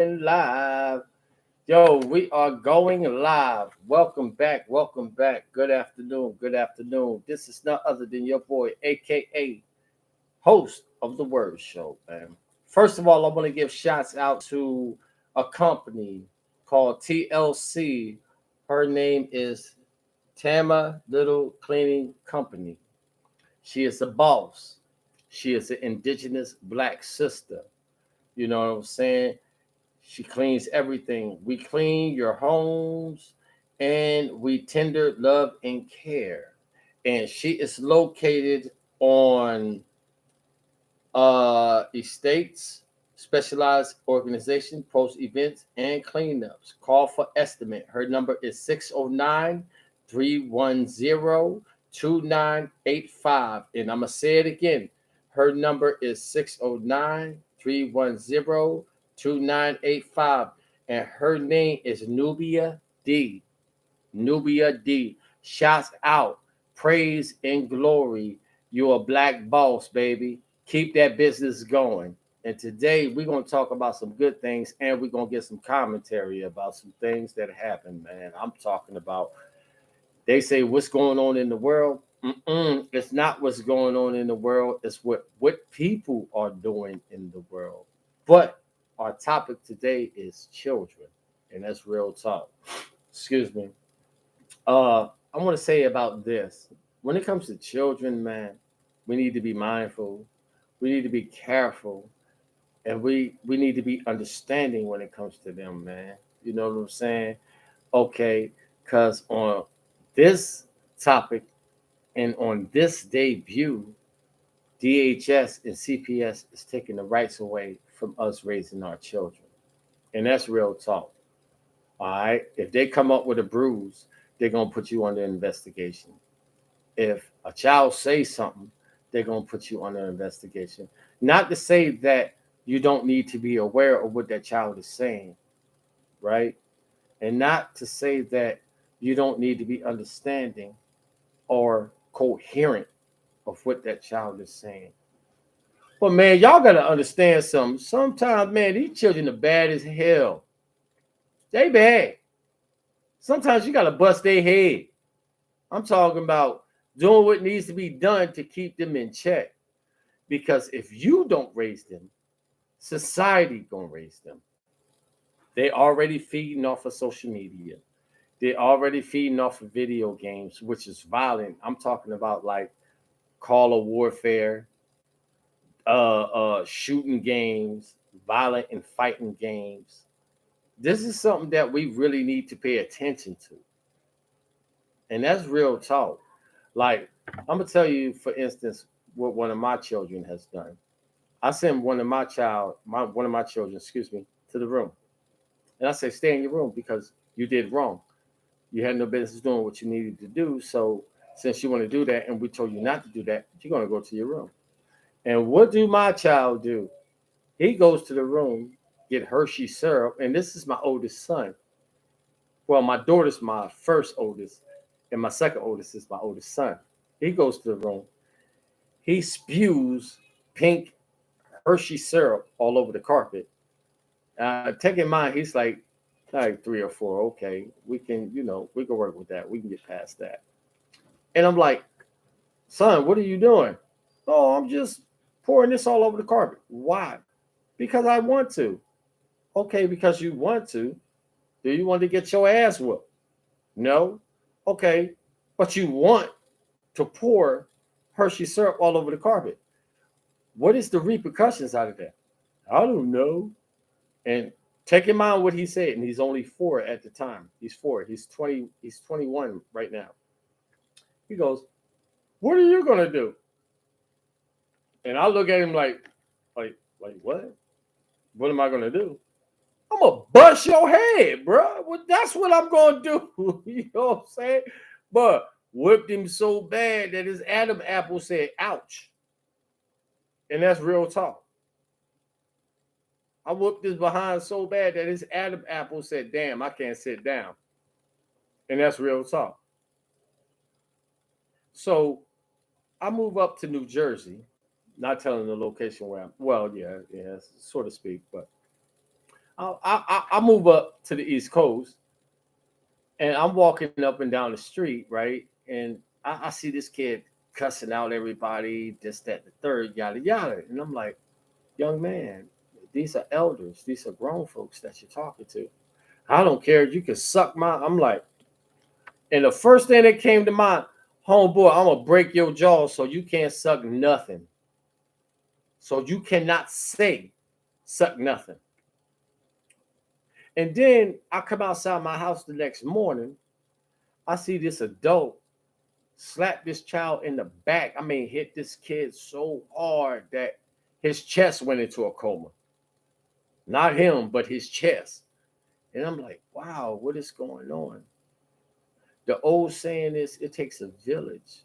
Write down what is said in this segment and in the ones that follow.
Live. Yo, we are going live. Welcome back. Welcome back. Good afternoon. Good afternoon. This is none other than your boy, aka host of the Word Show, man. First of all, I want to give shouts out to a company called TLC. Her name is Tama Little Cleaning Company. She is a boss. She is an indigenous black sister. You know what I'm saying? She cleans everything. We clean your homes and we tender love and care. And she is located on estates, specialized organization, post events, and cleanups. Call for estimate. Her number is 609 310 2985. And I'm going to say it again. Her number is 609 310 2985. And her name is Nubia D. Nubia D. Shouts out. Praise and glory. You're a black boss, baby. Keep that business going. And today we're going to talk about some good things and we're going to get some commentary about some things that happened, man. I'm talking about, they say, what's going on in the world? It's not what's going on in the world. It's what people are doing in the world. But our topic today is children. And that's real talk. Excuse me. I want to say about this. When it comes to children, man, we need to be mindful. We need to be careful, and we need to be understanding when it comes to them, man. You know what I'm saying? Okay, because on this topic and on this debut, DHS and CPS is taking the rights away from us raising our children, and that's real talk. All right, if they come up with a bruise, they're gonna put you under investigation. If a child says something, they're gonna put you under investigation. Not to say that you don't need to be aware of what that child is saying, right? And not to say that you don't need to be understanding or coherent of what that child is saying. But man, y'all gotta understand something. Sometimes, man, these children are bad as hell. They bad. Sometimes you gotta bust their head. I'm talking about doing what needs to be done to keep them in check. Because if you don't raise them, society gonna raise them. They already feeding off of social media. They're already feeding off of video games, which is violent. I'm talking about like Call of Warfare, shooting games, violent and fighting games. This is something that we really need to pay attention to, and that's real talk. Like I'm gonna tell you, for instance, what one of my children has done. I sent one of my children, excuse me, to the room, and I said, "Stay in your room because you did wrong. You had no business doing what you needed to do. So since you want to do that, and we told you not to do that, you're gonna go to your room." And what do my child do? He goes to the room, get Hershey syrup, and this is my oldest son. Well, my daughter's my first oldest, and my second oldest is my oldest son. He goes to the room. He spews pink Hershey syrup all over the carpet. Take in mind, he's like 3 or 4. Okay, we can, we can work with that. We can get past that. And I'm like, son, what are you doing? Oh, I'm just pouring this all over the carpet. Why? Because I want to. Okay, because you want to. Do you want to get your ass whooped? No. Okay, but you want to pour Hershey syrup all over the carpet. What is the repercussions out of that? I don't know. And take in mind what he said, and he's only 4 at the time. He's 4. He's 20. He's 21 right now. He goes, "What are you gonna do?" And I look at him like what? What am I gonna do? I'm gonna bust your head, bro. Well, that's what I'm gonna do. You know what I'm saying? But whipped him so bad that his Adam apple said, "Ouch," and that's real talk. I whooped his behind so bad that his Adam apple said, "Damn, I can't sit down," and that's real talk. So I move up to New Jersey, not telling the location where I'm. Well, yeah, so to speak, but I move up to the East Coast, and I'm walking up and down the street, right? And I see this kid cussing out everybody, this, that, the third, yada yada. And I'm like, young man, these are elders, these are grown folks that you're talking to. I don't care. You can suck my. I'm like, and the first thing that came to mind, homeboy, I'm gonna break your jaw so you can't suck nothing. So you cannot say suck nothing. And then I come outside my house the next morning. I see this adult slap this child in the back. I mean, hit this kid so hard that his chest went into a coma. Not him, but his chest. And I'm like, wow, what is going on? The old saying is, it takes a village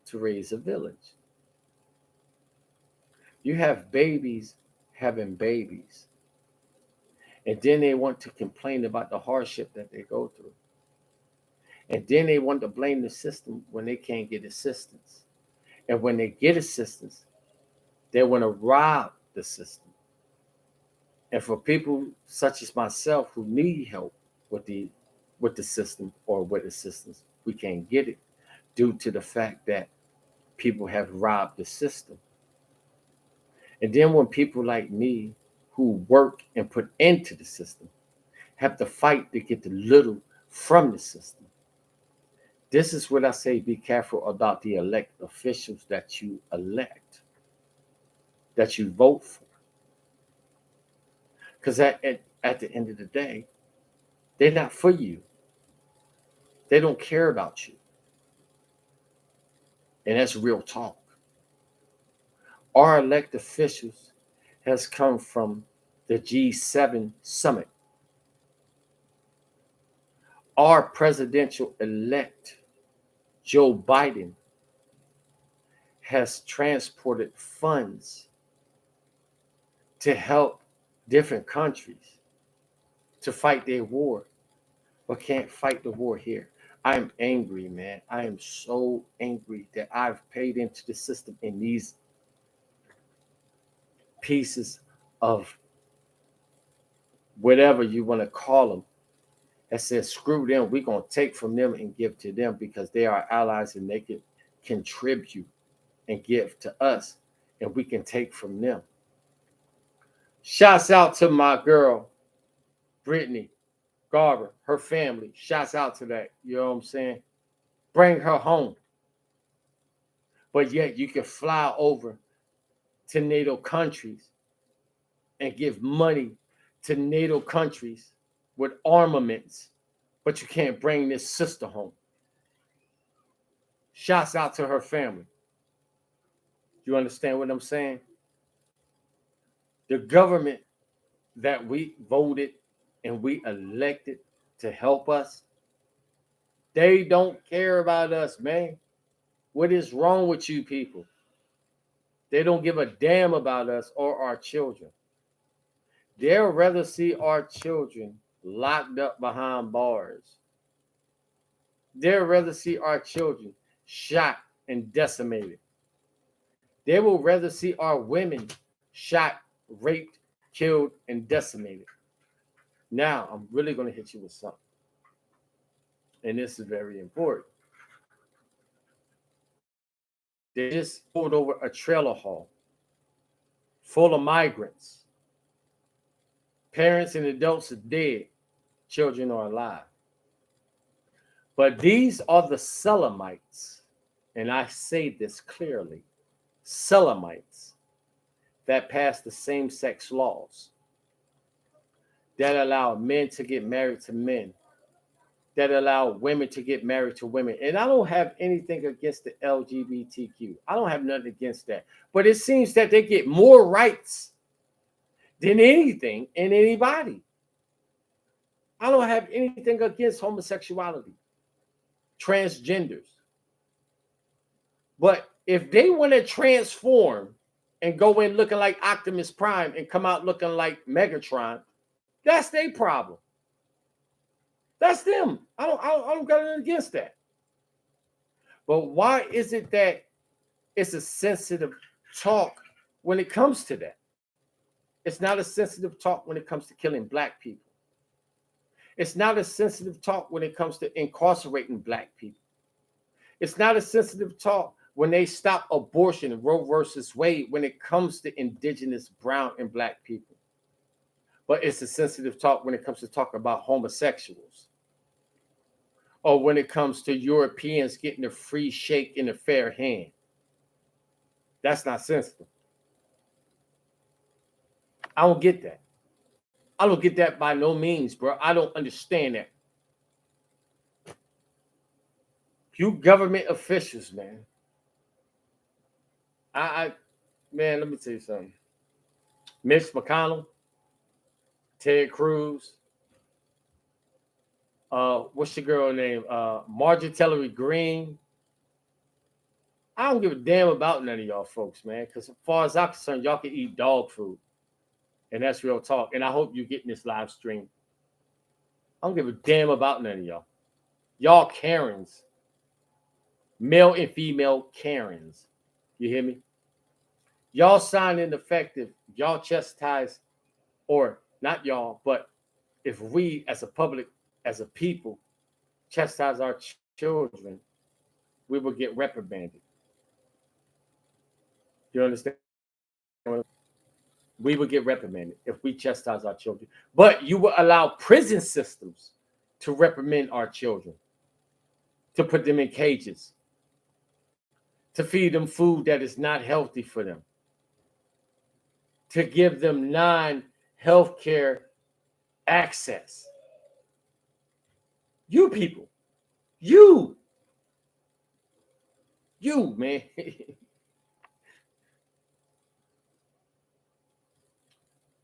to raise a village. You have babies having babies, and then they want to complain about the hardship that they go through. And then they want to blame the system when they can't get assistance. And when they get assistance, they want to rob the system. And for people such as myself who need help with the system or with assistance, we can't get it due to the fact that people have robbed the system. And then when people like me who work and put into the system have to fight to get the little from the system. This is what I say, be careful about the elect officials that you elect, that you vote for. Because at the end of the day, they're not for you. They don't care about you. And that's real talk. Our elect officials has come from the G7 summit. Our presidential elect, Joe Biden, has transported funds to help different countries to fight their war, but can't fight the war here. I'm angry, man. I am so angry that I've paid into the system in these pieces of whatever you want to call them that says, screw them, we're going to take from them and give to them because they are allies and they can contribute and give to us and we can take from them. Shouts out to my girl, Brittany Garber, her family. Shouts out to that. You know what I'm saying? Bring her home. But yet you can fly over to NATO countries and give money to NATO countries with armaments, but you can't bring this sister home. Shouts out to her family. You understand what I'm saying? The government that we voted and we elected to help us, they don't care about us, man. What is wrong with you people? They don't give a damn about us or our children. They'll rather see our children locked up behind bars. They'll rather see our children shot and decimated. They will rather see our women shot, raped, killed, and decimated. Now, I'm really going to hit you with something. And this is very important. They just pulled over a trailer haul full of migrants. Parents and adults are dead. Children are alive. But these are the Selamites, and I say this clearly, Selamites that pass the same-sex laws, that allow men to get married to men, that allow women to get married to women. And I don't have anything against the LGBTQ. I don't have nothing against that. But it seems that they get more rights than anything and anybody. I don't have anything against homosexuality, transgenders. But if they want to transform and go in looking like Optimus Prime and come out looking like Megatron, that's their problem. That's them. I don't got anything against that. But why is it that it's a sensitive talk when it comes to that? It's not a sensitive talk when it comes to killing black people. It's not a sensitive talk when it comes to incarcerating black people. It's not a sensitive talk when they stop abortion and Roe versus Wade when it comes to indigenous brown and black people. But it's a sensitive talk when it comes to talk about homosexuals. Or when it comes to Europeans getting a free shake in a fair hand. That's not sensitive. I don't get that. I don't get that by no means, bro. I don't understand that. You government officials, man. Man, let me tell you something. Mitch McConnell, Ted Cruz, what's your girl name? Marjorie Taylor Greene. I don't give a damn about none of y'all folks, man. Because as far as I'm concerned, y'all can eat dog food. And that's real talk. And I hope you're getting this live stream. I don't give a damn about none of y'all. Y'all Karens. Male and female Karens. You hear me? Y'all sign ineffective. Y'all chastise, or not y'all, but if we as a public, as a people, chastise our children, we will get reprimanded. You understand? We will get reprimanded if we chastise our children. But you will allow prison systems to reprimand our children, to put them in cages, to feed them food that is not healthy for them, to give them non-healthcare access. You people, you, man.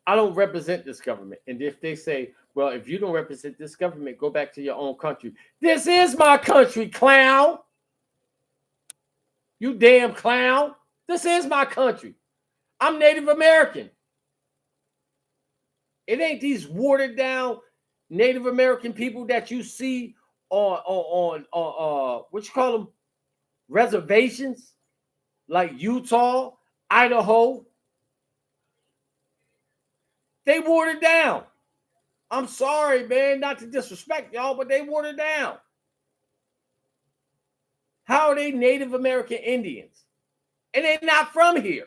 I don't represent this government. And if they say, well, if you don't represent this government, go back to your own country. This is my country, clown. You damn clown. This is my country. I'm Native American. It ain't these watered down Native American people that you see on what you call them, reservations like Utah, Idaho. They watered down. I'm sorry, man, not to disrespect y'all, but they watered down. How are they Native American Indians? And they're not from here.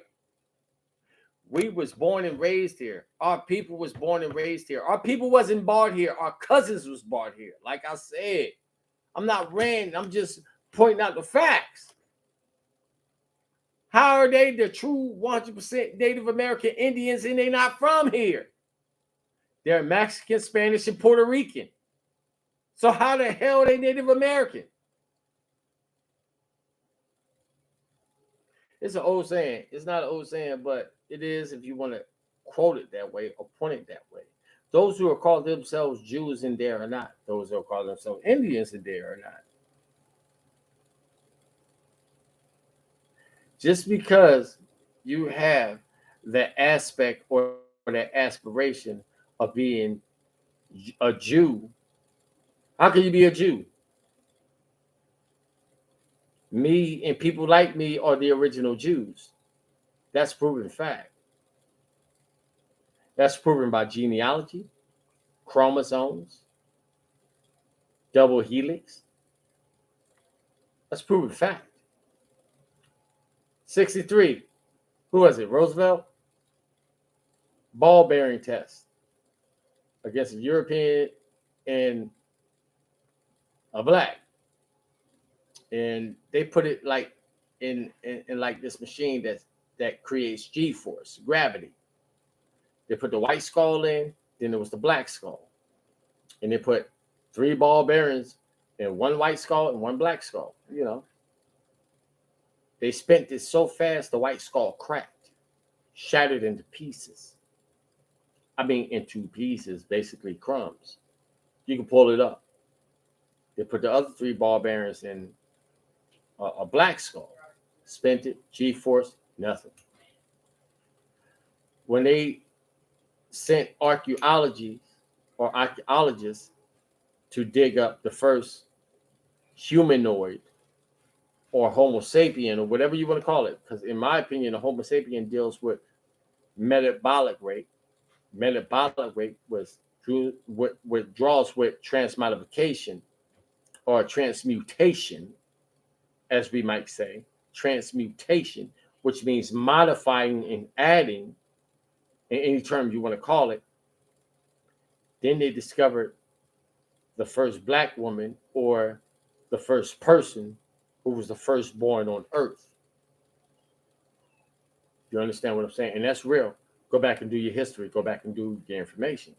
We was born and raised here. Our people was born and raised here. Our people wasn't born here. Our cousins was born here. Like I said, I'm not ranting. I'm just pointing out the facts. How are they the true 100% Native American Indians and they're not from here? They're Mexican, Spanish, and Puerto Rican. So how the hell are they Native American? It's an old saying. It's not an old saying, but it is if you want to quote it that way or point it that way. Those who are called themselves Jews in there or not. Those who are called themselves Indians in there or not. Just because you have the aspect or that aspiration of being a Jew, how can you be a Jew? Me and people like me are the original Jews. That's proven fact. That's proven by genealogy, chromosomes, double helix. That's proven fact. 63. Who was it? Roosevelt? Ball bearing test against a European and a black. And they put it like in like this machine that creates G-force, gravity. They put the white skull in, then there was the black skull. And they put 3 ball bearings in one white skull and one black skull, you know. They spent it so fast, the white skull cracked, shattered into pieces. I mean, into pieces, basically crumbs. You can pull it up. They put the other 3 ball bearings in a black skull, spent it, G-force, nothing. When they sent archaeologists to dig up the first humanoid or Homo sapien or whatever you want to call it, because in my opinion, a Homo sapien deals with metabolic rate, Metabolic rate was withdraws with transmogrification or transmutation, as we might say, transmutation, which means modifying and adding, in any term you want to call it. Then they discovered the first black woman or the first person who was the firstborn on earth. You understand what I'm saying? And that's real. Go back and do your history. Go back and do your information.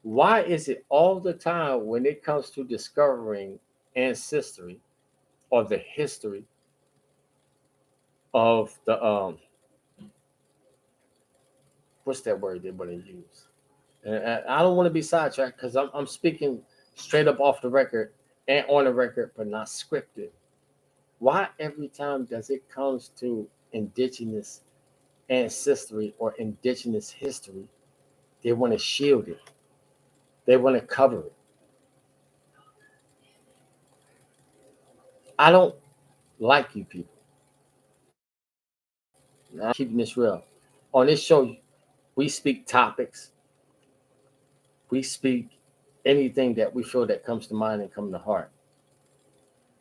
Why is it all the time when it comes to discovering ancestry or the history of the what's that word they want to use? And I don't want to be sidetracked because I'm speaking straight up off the record and on the record, but not scripted. Why every time does it comes to indigenous ancestry or indigenous history, they want to shield it? They want to cover it. I don't like you people. I'm keeping this real. On this show, we speak topics. We speak anything that we feel that comes to mind and come to heart.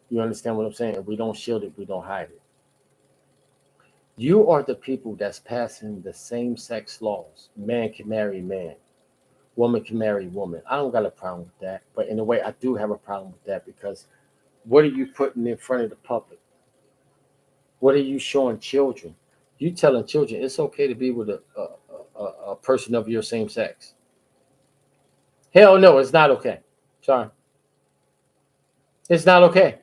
You understand what I'm saying? If we don't shield it, we don't hide it. You are the people that's passing the same sex laws. Man can marry man. Woman can marry woman. I don't got a problem with that. But in a way, I do have a problem with that because what are you putting in front of the public? What are you showing children? You telling children it's okay to be with a person of your same sex. Hell no, it's not okay. Sorry. It's not okay.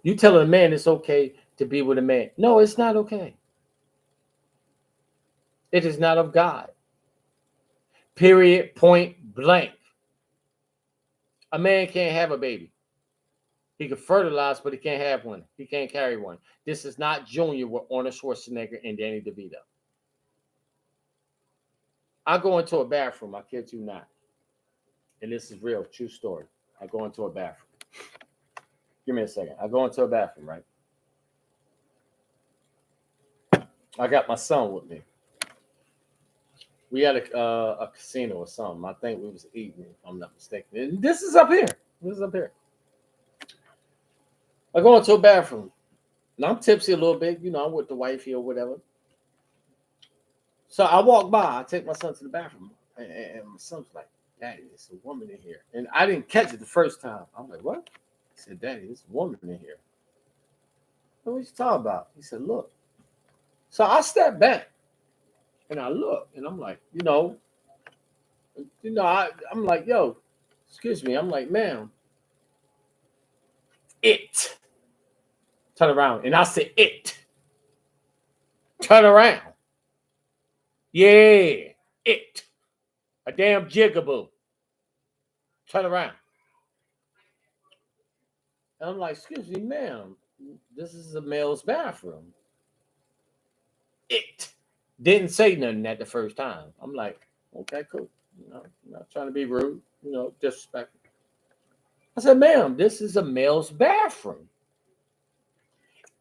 You telling a man it's okay to be with a man. No, it's not okay. It is not of God. Period, point blank. A man can't have a baby. He can fertilize, but he can't have one. He can't carry one. This is not Junior with Arnold Schwarzenegger and Danny DeVito. I go into a bathroom, I kid you not. And this is real, true story. I go into a bathroom. Give me a second. I go into a bathroom, right? I got my son with me. We had a casino or something. I think we was eating, if I'm not mistaken. And this is up here. This is up here. I go into a bathroom. And I'm tipsy a little bit. You know, I'm with the wifey or whatever. So I walk by. I take my son to the bathroom. And my son's like, Daddy, there's a woman in here. And I didn't catch it the first time. I'm like, what? He said, Daddy, there's a woman in here. What are you talking about? He said, look. So I step back. And I look. And I'm like, I'm like, yo, excuse me. I'm like, ma'am. It. Turn around. And I said, it. Turn around. Yeah. It. A damn jigaboo. Turn around. And I'm like, excuse me, ma'am. This is a male's bathroom. It. Didn't say nothing at the first time. I'm like, okay, cool. I'm not trying to be rude, disrespectful. I said, ma'am, this is a male's bathroom.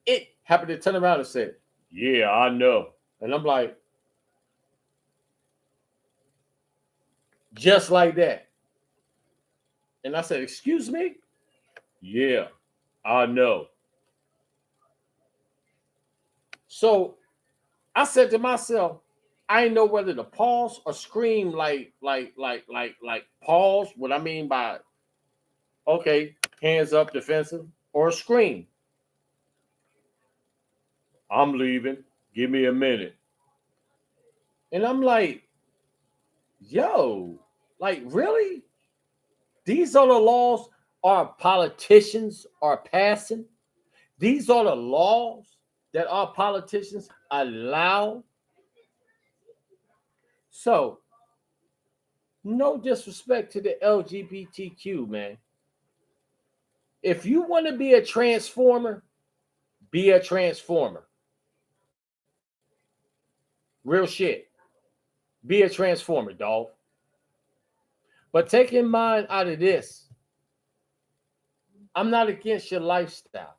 It happened to turn around and said, yeah, I know. And I'm like, just like that. And I said, excuse me? Yeah, I know. So I said to myself, I didn't know whether to pause or scream like pause. What I mean by okay, hands up, defensive, or scream. I'm leaving. Give me a minute. And I'm like, yo, like really? These are the laws our politicians are passing. These are the laws that our politicians allow. So, no disrespect to the LGBTQ, man. If you want to be a transformer, be a transformer. Real shit. Be a transformer, dog. But take in mind out of this, I'm not against your lifestyle.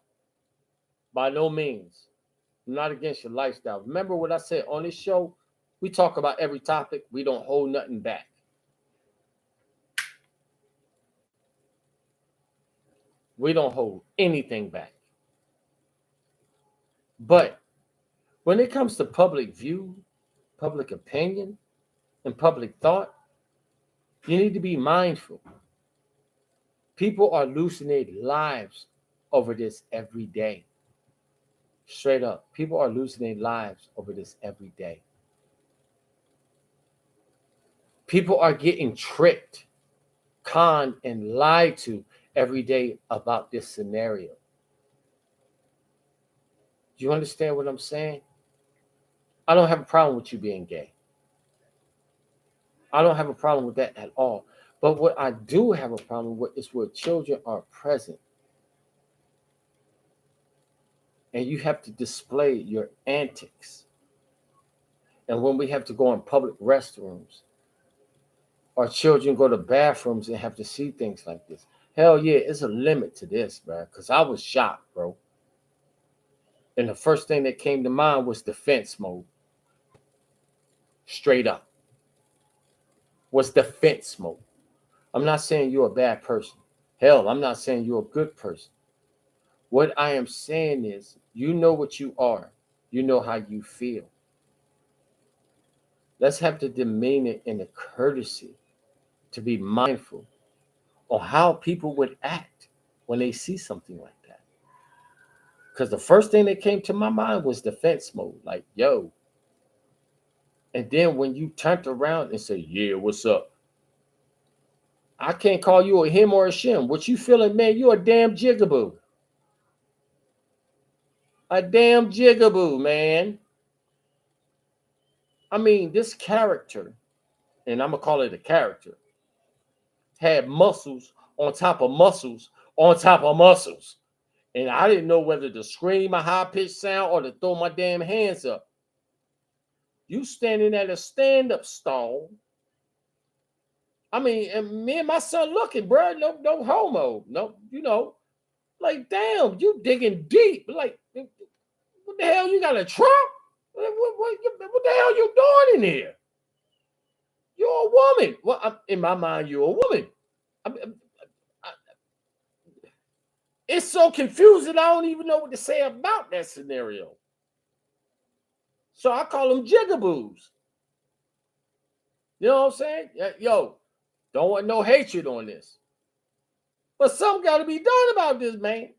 By no means. I'm not against your lifestyle. Remember what I said on this show? We talk about every topic. We don't hold nothing back. We don't hold anything back. But when it comes to public view, public opinion, and public thought, you need to be mindful. People are losing their lives over this every day. Straight up. People are losing their lives over this every day. People are getting tricked, conned, and lied to every day about this scenario. Do you understand what I'm saying? I don't have a problem with you being gay. I don't have a problem with that at all. But what I do have a problem with is where children are present. And you have to display your antics. And when we have to go in public restrooms, our children go to bathrooms and have to see things like this. Hell yeah, it's a limit to this, bro. Because I was shocked, bro. And the first thing that came to mind was defense mode. Straight up. Was defense mode. I'm not saying you're a bad person. Hell, I'm not saying you're a good person. What I am saying is, you know what you are. You know how you feel. Let's have the demeanor and the courtesy to be mindful on how people would act when they see something like that. Because the first thing that came to my mind was defense mode. Like, yo. And then when you turned around and said, yeah, what's up? I can't call you a him or a shim. What you feeling, man, you a damn jigaboo. A damn jigaboo, man. I mean, this character, and I'm going to call it a character, had muscles on top of muscles on top of muscles. And I didn't know whether to scream a high-pitched sound or to throw my damn hands up. You standing at a stand-up stall. I mean, and me and my son looking, bro. No homo. No, you know, like, damn, you digging deep. Like, what the hell? You got a trunk? What the hell you doing in here? You're a woman. Well, in my mind, you're a woman. It's so confusing. I don't even know what to say about that scenario. So I call them jigaboos. You know what I'm saying? Yo, don't want no hatred on this. But something got to be done about this, man.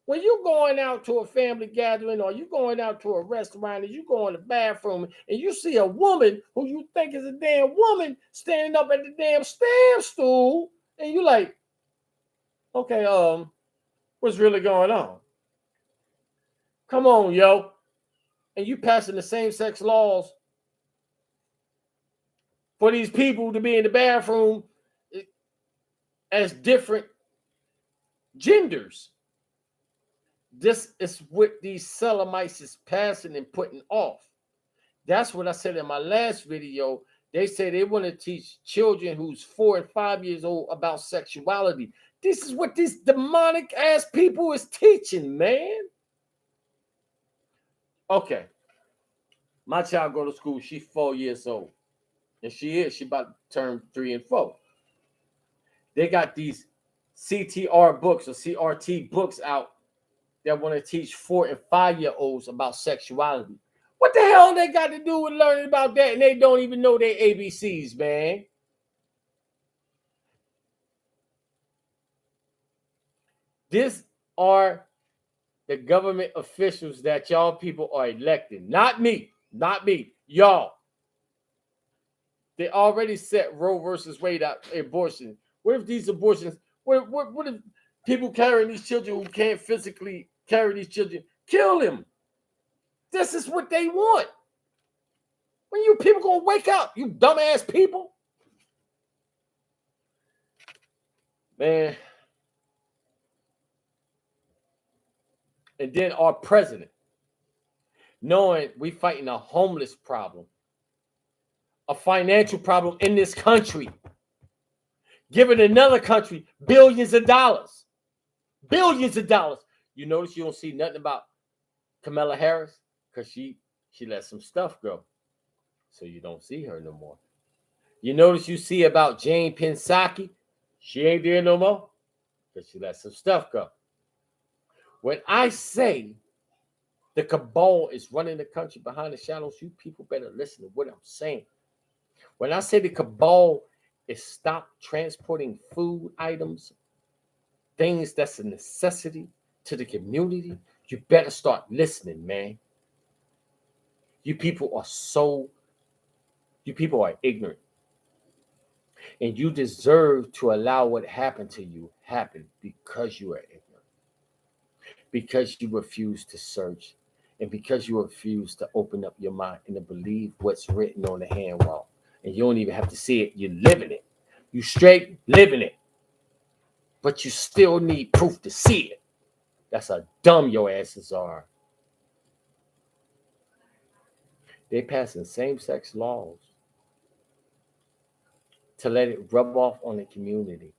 When you're going out to a family gathering or you're going out to a restaurant and you go in the bathroom and you see a woman who you think is a damn woman standing up at the damn stand stool, and you're like, okay, what's really going on? Come on, yo. And you passing the same-sex laws for these people to be in the bathroom as different genders. This is what these Selamites is passing and putting off. That's what I said in my last video. They say they want to teach children who's 4 and 5 years old about sexuality. This is what these demonic ass people is teaching, man. Okay. My child go to school. She's 4 years old. And she about to turn 3 and 4. They got these CTR books or CRT books out that want to teach 4 and 5 year olds about sexuality. What the hell they got to do with learning about that? And they don't even know their ABCs, man. These are the government officials that y'all people are electing. Not me. Not me. Y'all. They already set Roe versus Wade out abortion. What if these abortions, what if people carrying these children who can't physically carry these children, kill them? This is what they want. When you people gonna wake up, you dumbass people? Man. And then our president, knowing we fighting a homeless problem, a financial problem in this country, giving another country billions of dollars. Billions of dollars. You notice you don't see nothing about Kamala Harris because she let some stuff go. So you don't see her no more. You notice you see about Jane Pensaki? She ain't there no more because she let some stuff go. When I say the cabal is running the country behind the shadows, you people better listen to what I'm saying. When I say the cabal is stop transporting food items, things that's a necessity to the community, you better start listening, man. You people are ignorant. And you deserve to allow what happened to you happen because you are ignorant. Because you refuse to search, and because you refuse to open up your mind and to believe what's written on the hand wall. And you don't even have to see it, you're living it. You straight living it. But you still need proof to see it. That's how dumb your asses are. They passing same-sex laws to let it rub off on the community.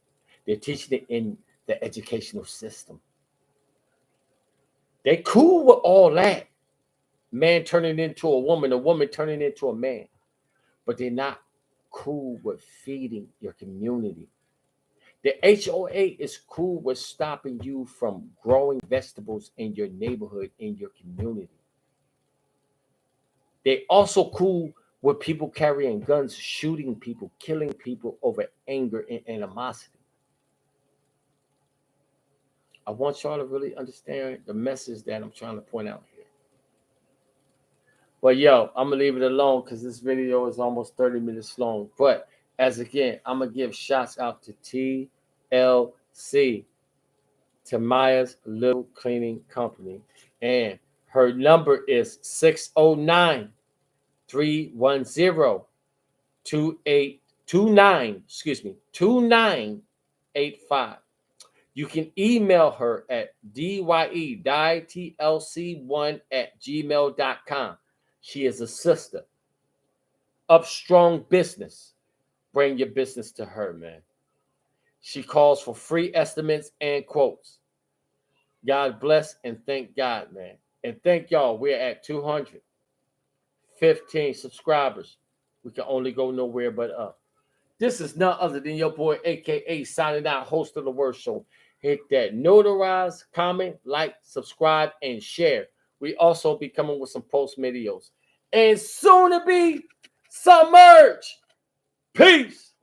They're teaching it in the educational system. They cool with all that. Man turning into a woman turning into a man. But they're not cool with feeding your community. The HOA is cool with stopping you from growing vegetables in your neighborhood, in your community. They also cool with people carrying guns, shooting people, killing people over anger and animosity. I want y'all to really understand the message that I'm trying to point out here. But yo, I'm gonna leave it alone because this video is almost 30 minutes long. But as again, I'm gonna give shouts out to TLC, Tamaya's Little Cleaning Company, and her number is 609 310 2985. You can email her at dyetlc1@gmail.com. She is a sister. Upstrong Business. Bring your business to her, man. She calls for free estimates and quotes. God bless and thank God, man. And thank y'all. We're at 215 subscribers. We can only go nowhere but up. This is none other than your boy, a.k.a. signing out, host of the Word Show. Hit that notarize, comment, like, subscribe, and share. We also be coming with some post videos. And soon to be submerged. Peace.